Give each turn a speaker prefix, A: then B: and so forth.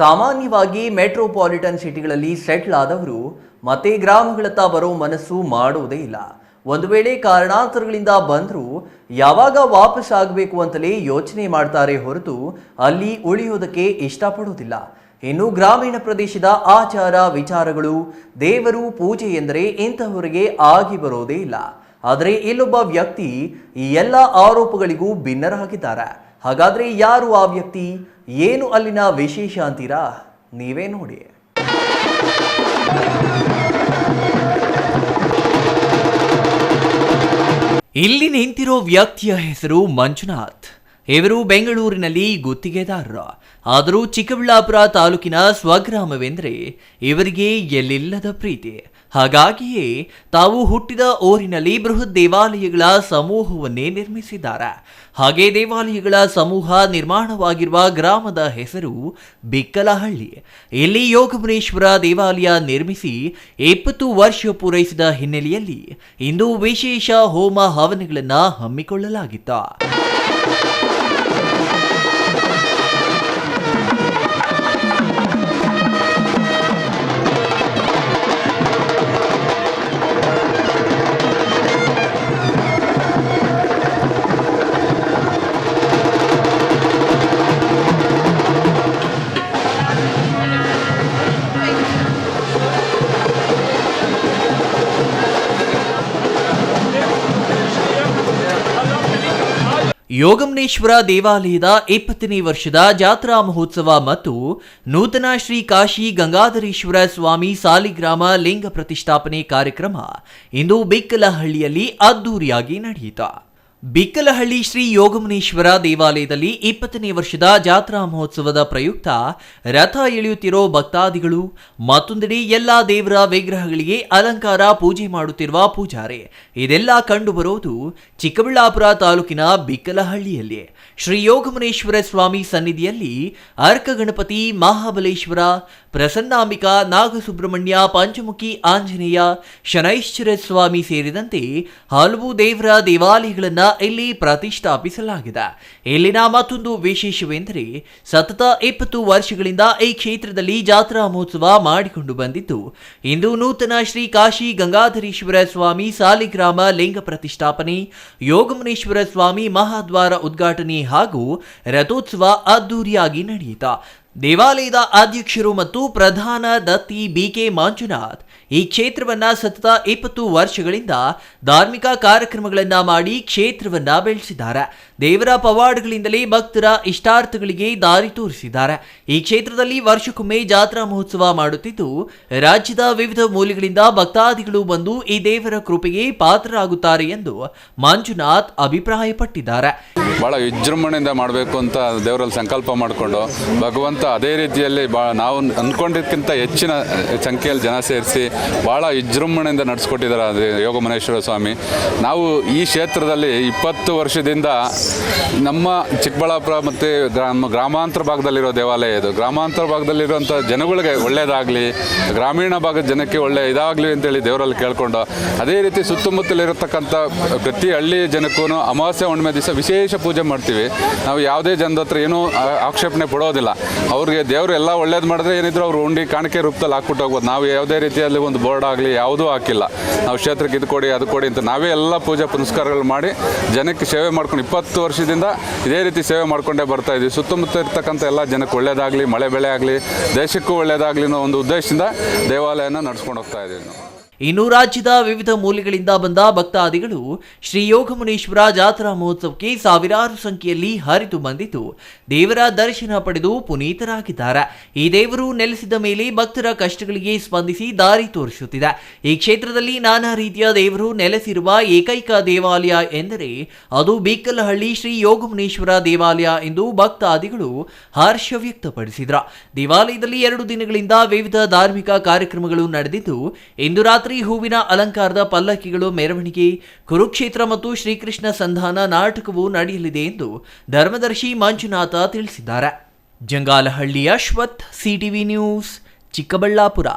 A: ಸಾಮಾನ್ಯವಾಗಿ ಮೆಟ್ರೋಪಾಲಿಟನ್ ಸಿಟಿಗಳಲ್ಲಿ ಸೆಟ್ಲ್ ಆದವರು ಮತ್ತೆ ಗ್ರಾಮಗಳತ್ತ ಬರೋ ಮನಸ್ಸು ಮಾಡುವುದೇ ಇಲ್ಲ. ಒಂದು ವೇಳೆ ಕಾರಣಾಂತರಗಳಿಂದ ಬಂದರೂ ಯಾವಾಗ ವಾಪಸ್ ಆಗಬೇಕು ಅಂತಲೇ ಯೋಚನೆ ಮಾಡ್ತಾರೆ ಹೊರತು ಅಲ್ಲಿ ಉಳಿಯೋದಕ್ಕೆ ಇಷ್ಟಪಡೋದಿಲ್ಲ. ಇನ್ನು ಗ್ರಾಮೀಣ ಪ್ರದೇಶದ ಆಚಾರ ವಿಚಾರಗಳು, ದೇವರು, ಪೂಜೆ ಎಂದರೆ ಇಂತಹವರಿಗೆ ಆಗಿ ಬರೋದೇ ಇಲ್ಲ. ಆದರೆ ಇಲ್ಲೊಬ್ಬ ವ್ಯಕ್ತಿ ಈ ಎಲ್ಲ ಆರೋಪಗಳಿಗೂ ಭಿನ್ನರಾಗಿದ್ದಾರೆ. ಹಾಗಾದ್ರೆ ಯಾರು ಆ ವ್ಯಕ್ತಿ, ಏನು ಅಲ್ಲಿನ ವಿಶೇಷ ಅಂತೀರಾ? ನೀವೇ ನೋಡಿ. ಇಲ್ಲಿ ನಿಂತಿರೋ ವ್ಯಕ್ತಿಯ ಹೆಸರು ಮಂಜುನಾಥ್. ಇವರು ಬೆಂಗಳೂರಿನಲ್ಲಿ ಗುತ್ತಿಗೆದಾರರು. ಆದರೂ ಚಿಕ್ಕಬಳ್ಳಾಪುರ ತಾಲೂಕಿನ ಸ್ವಗ್ರಾಮವೆಂದರೆ ಇವರಿಗೆ ಎಲ್ಲಿಲ್ಲದ ಪ್ರೀತಿ. ಹಾಗಾಗಿಯೇ ತಾವು ಹುಟ್ಟಿದ ಊರಿನಲ್ಲಿ ಬೃಹತ್ ದೇವಾಲಯಗಳ ಸಮೂಹವನ್ನೇ ನಿರ್ಮಿಸಿದ್ದಾರೆ. ಹಾಗೆ ದೇವಾಲಯಗಳ ಸಮೂಹ ನಿರ್ಮಾಣವಾಗಿರುವ ಗ್ರಾಮದ ಹೆಸರು ಬಿಕ್ಕಲಹಳ್ಳಿ. ಇಲ್ಲಿ ಯೋಗಮುನೇಶ್ವರ ದೇವಾಲಯ ನಿರ್ಮಿಸಿ 20 ವರ್ಷ ಪೂರೈಸಿದ ಹಿನ್ನೆಲೆಯಲ್ಲಿ ಇಂದು ವಿಶೇಷ ಹೋಮ ಹವನಗಳನ್ನು ಹಮ್ಮಿಕೊಳ್ಳಲಾಗಿತ್ತು. ಯೋಗಮನೇಶ್ವರ ದೇವಾಲಯದ 20ನೇ ವರ್ಷದ ಜಾತ್ರಾ ಮಹೋತ್ಸವ ಮತ್ತು ನೂತನ ಶ್ರೀ ಕಾಶಿ ಗಂಗಾಧರೇಶ್ವರ ಸ್ವಾಮಿ ಸಾಲಿಗ್ರಾಮ ಲಿಂಗ ಪ್ರತಿಷ್ಠಾಪನೆ ಕಾರ್ಯಕ್ರಮ ಇಂದು ಬಿಕ್ಕಲಹಳ್ಳಿಯಲ್ಲಿ ಅದ್ದೂರಿಯಾಗಿ ನಡೆಯಿತು. ಬಿಕ್ಕಲಹಳ್ಳಿ ಶ್ರೀ ಯೋಗಮನೇಶ್ವರ ದೇವಾಲಯದಲ್ಲಿ 20ನೇ ವರ್ಷದ ಜಾತ್ರಾ ಮಹೋತ್ಸವದ ಪ್ರಯುಕ್ತ ರಥ ಎಳೆಯುತ್ತಿರೋ ಭಕ್ತಾದಿಗಳು, ಮತ್ತೊಂದೆಡೆ ಎಲ್ಲಾ ದೇವರ ವಿಗ್ರಹಗಳಿಗೆ ಅಲಂಕಾರ ಪೂಜೆ ಮಾಡುತ್ತಿರುವ ಪೂಜಾರಿ, ಇದೆಲ್ಲ ಕಂಡುಬರೋದು ಚಿಕ್ಕಬಳ್ಳಾಪುರ ತಾಲೂಕಿನ ಬಿಕ್ಕಲಹಳ್ಳಿಯಲ್ಲಿ. ಶ್ರೀ ಯೋಗಮನೇಶ್ವರ ಸ್ವಾಮಿ ಸನ್ನಿಧಿಯಲ್ಲಿ ಅರ್ಕ ಗಣಪತಿ, ಮಹಾಬಲೇಶ್ವರ, ಪ್ರಸನ್ನಾಂಬಿಕಾ, ನಾಗಸುಬ್ರಹ್ಮಣ್ಯ, ಪಂಚಮುಖಿ ಆಂಜನೇಯ, ಶನೈಶ್ಚರ ಸ್ವಾಮಿ ಸೇರಿದಂತೆ ಹಲವು ದೇವರ ದೇವಾಲಯಗಳನ್ನು ಇಲ್ಲಿ ಪ್ರತಿಷ್ಠಾಪಿಸಲಾಗಿದೆ. ಇಲ್ಲಿನ ಮತ್ತೊಂದು ವಿಶೇಷವೆಂದರೆ ಸತತ 20 ವರ್ಷಗಳಿಂದ ಈ ಕ್ಷೇತ್ರದಲ್ಲಿ ಜಾತ್ರಾ ಮಹೋತ್ಸವ ಮಾಡಿಕೊಂಡು ಬಂದಿದ್ದು, ಇಂದು ನೂತನ ಶ್ರೀ ಕಾಶಿ ಗಂಗಾಧರೇಶ್ವರ ಸ್ವಾಮಿ ಸಾಲಿಗ್ರಾಮ ಲಿಂಗ ಪ್ರತಿಷ್ಠಾಪನೆ, ಯೋಗಮನೇಶ್ವರ ಸ್ವಾಮಿ ಮಹಾದ್ವಾರ ಉದ್ಘಾಟನೆ ಹಾಗೂ ರಥೋತ್ಸವ ಅದ್ದೂರಿಯಾಗಿ ನಡೆಯಿತು. ದೇವಾಲಯದ ಅಧ್ಯಕ್ಷರು ಮತ್ತು ಪ್ರಧಾನ ದತ್ತಿ ಬಿಕೆ ಮಂಜುನಾಥ್ ಈ ಕ್ಷೇತ್ರವನ್ನ ಸತತ 20 ವರ್ಷಗಳಿಂದ ಧಾರ್ಮಿಕ ಕಾರ್ಯಕ್ರಮಗಳನ್ನ ಮಾಡಿ ಕ್ಷೇತ್ರವನ್ನ ಬೆಳೆಸಿದ್ದಾರೆ. ದೇವರ ಪವಾಡಗಳಿಂದಲೇ ಭಕ್ತರ ಇಷ್ಟಾರ್ಥಗಳಿಗೆ ದಾರಿ ತೋರಿಸಿದ್ದಾರೆ. ಈ ಕ್ಷೇತ್ರದಲ್ಲಿ ವರ್ಷಕ್ಕೊಮ್ಮೆ ಜಾತ್ರಾ ಮಹೋತ್ಸವ ಮಾಡುತ್ತಿದ್ದು, ರಾಜ್ಯದ ವಿವಿಧ ಮೂಲೆಗಳಿಂದ ಭಕ್ತಾದಿಗಳು ಬಂದು ಈ ದೇವರ ಕೃಪೆಗೆ ಪಾತ್ರರಾಗುತ್ತಾರೆ ಎಂದು ಮಂಜುನಾಥ್ ಅಭಿಪ್ರಾಯಪಟ್ಟಿದ್ದಾರೆ.
B: ಬಹಳ ವಿಜೃಂಭಣೆಯಿಂದ ಮಾಡಬೇಕು ಅಂತ ದೇವರಲ್ಲಿ ಸಂಕಲ್ಪ ಮಾಡಿಕೊಂಡು ಭಗವಂತ ಅದೇ ರೀತಿಯಲ್ಲಿ ನಾವು ಅಂದ್ಕೊಂಡಿದ್ದಕ್ಕಿಂತ ಹೆಚ್ಚಿನ ಸಂಖ್ಯೆಯಲ್ಲಿ ಜನ ಸೇರಿಸಿ ಭಾಳ ವಿಜೃಂಭಣೆಯಿಂದ ನಡೆಸ್ಕೊಟ್ಟಿದ್ದಾರೆ ಯೋಗಮನೇಶ್ವರ ಸ್ವಾಮಿ. ನಾವು ಈ ಕ್ಷೇತ್ರದಲ್ಲಿ 20 ವರ್ಷದಿಂದ ನಮ್ಮ ಚಿಕ್ಕಬಳ್ಳಾಪುರ ಮತ್ತು ಗ್ರಾಮಾಂತರ ಭಾಗದಲ್ಲಿರೋ ದೇವಾಲಯ ಇದು. ಗ್ರಾಮಾಂತರ ಭಾಗದಲ್ಲಿರುವಂಥ ಜನಗಳಿಗೆ ಒಳ್ಳೆಯದಾಗಲಿ, ಗ್ರಾಮೀಣ ಭಾಗದ ಜನಕ್ಕೆ ಒಳ್ಳೆ ಇದಾಗಲಿ ಅಂತೇಳಿ ದೇವರಲ್ಲಿ ಕೇಳಿಕೊಂಡು, ಅದೇ ರೀತಿ ಸುತ್ತಮುತ್ತಲಿರತಕ್ಕಂಥ ಪ್ರತಿ ಹಳ್ಳಿ ಜನಕ್ಕೂ ಅಮಾವಾಸ್ಯೆ ಹುಣ್ಣಿಮೆ ದಿವಸ ವಿಶೇಷ ಪೂಜೆ ಮಾಡ್ತೀವಿ. ನಾವು ಯಾವುದೇ ಜನದ ಹತ್ರ ಏನೂ ಆಕ್ಷೇಪಣೆ ಪಡೋದಿಲ್ಲ. ಅವ್ರಿಗೆ ದೇವರು ಎಲ್ಲ ಒಳ್ಳೇದು ಮಾಡಿದ್ರೆ ಏನಿದ್ರು ಅವ್ರು ಉಂಡಿ ಕಾಣಿಕೆ ರೂಪದಲ್ಲಿ ಹಾಕ್ಬಿಟ್ಟು ಹೋಗ್ಬೋದು. ನಾವು ಯಾವುದೇ ರೀತಿಯಲ್ಲಿ ಒಂದು ಬೋರ್ಡ್ ಆಗಲಿ ಯಾವುದೂ ಹಾಕಿಲ್ಲ. ನಾವು ಕ್ಷೇತ್ರಕ್ಕೆ ಇದು ಕೊಡಿ ಅದು ಕೊಡಿ ಅಂತ ನಾವೇ ಎಲ್ಲ ಪೂಜೆ ಪುನಸ್ಕಾರಗಳು ಮಾಡಿ ಜನಕ್ಕೆ ಸೇವೆ ಮಾಡ್ಕೊಂಡು 20 ವರ್ಷದಿಂದ ಇದೇ ರೀತಿ ಸೇವೆ ಮಾಡ್ಕೊಂಡೇ ಬರ್ತಾ ಇದ್ದೀವಿ. ಸುತ್ತಮುತ್ತ ಇರ್ತಕ್ಕಂಥ ಎಲ್ಲ ಜನಕ್ಕೆ ಒಳ್ಳೇದಾಗಲಿ, ಮಳೆ ಬೆಳೆ ಆಗಲಿ, ದೇಶಕ್ಕೂ ಒಳ್ಳೇದಾಗಲಿ ಅನ್ನೋ ಒಂದು ಉದ್ದೇಶದಿಂದ ದೇವಾಲಯನ ನಡ್ಸ್ಕೊಂಡು ಹೋಗ್ತಾ ಇದ್ದೀವಿ ನಾವು.
A: ಇನ್ನು ರಾಜ್ಯದ ವಿವಿಧ ಮೂಲೆಗಳಿಂದ ಬಂದ ಭಕ್ತಾದಿಗಳು ಶ್ರೀ ಯೋಗಮನೇಶ್ವರ ಜಾತ್ರಾ ಮಹೋತ್ಸವಕ್ಕೆ ಸಾವಿರಾರು ಸಂಖ್ಯೆಯಲ್ಲಿ ಹರಿದು ಬಂದಿದ್ದು, ದೇವರ ದರ್ಶನ ಪಡೆದು ಪುನೀತರಾಗಿದ್ದಾರೆ. ಈ ದೇವರು ನೆಲೆಸಿದ ಮೇಲೆ ಭಕ್ತರ ಕಷ್ಟಗಳಿಗೆ ಸ್ಪಂದಿಸಿ ದಾರಿ ತೋರಿಸುತ್ತಿದೆ. ಈ ಕ್ಷೇತ್ರದಲ್ಲಿ ನಾನಾ ರೀತಿಯ ದೇವರು ನೆಲೆಸಿರುವ ಏಕೈಕ ದೇವಾಲಯ ಎಂದರೆ ಅದು ಬಿಕ್ಕಲಹಳ್ಳಿ ಶ್ರೀ ಯೋಗಮನೇಶ್ವರ ದೇವಾಲಯ ಎಂದು ಭಕ್ತಾದಿಗಳು ಹರ್ಷ ವ್ಯಕ್ತಪಡಿಸಿದರು. ದೇವಾಲಯದಲ್ಲಿ 2 ದಿನಗಳಿಂದ ವಿವಿಧ ಧಾರ್ಮಿಕ ಕಾರ್ಯಕ್ರಮಗಳು ನಡೆದಿದ್ದು, ಇಂದು ರಾತ್ರಿ ಹೂವಿನ ಅಲಂಕಾರದ ಪಲ್ಲಕ್ಕಿಗಳು ಮೆರವಣಿಗೆ, ಕುರುಕ್ಷೇತ್ರ ಮತ್ತು ಶ್ರೀಕೃಷ್ಣ ಸಂಧಾನ ನಾಟಕವು ನಡೆಯಲಿದೆ ಎಂದು ಧರ್ಮದರ್ಶಿ ಮಂಜುನಾಥ ತಿಳಿಸಿದ್ದಾರೆ. Jangalahalli Ashwath, CTV news, Chikkaballapur.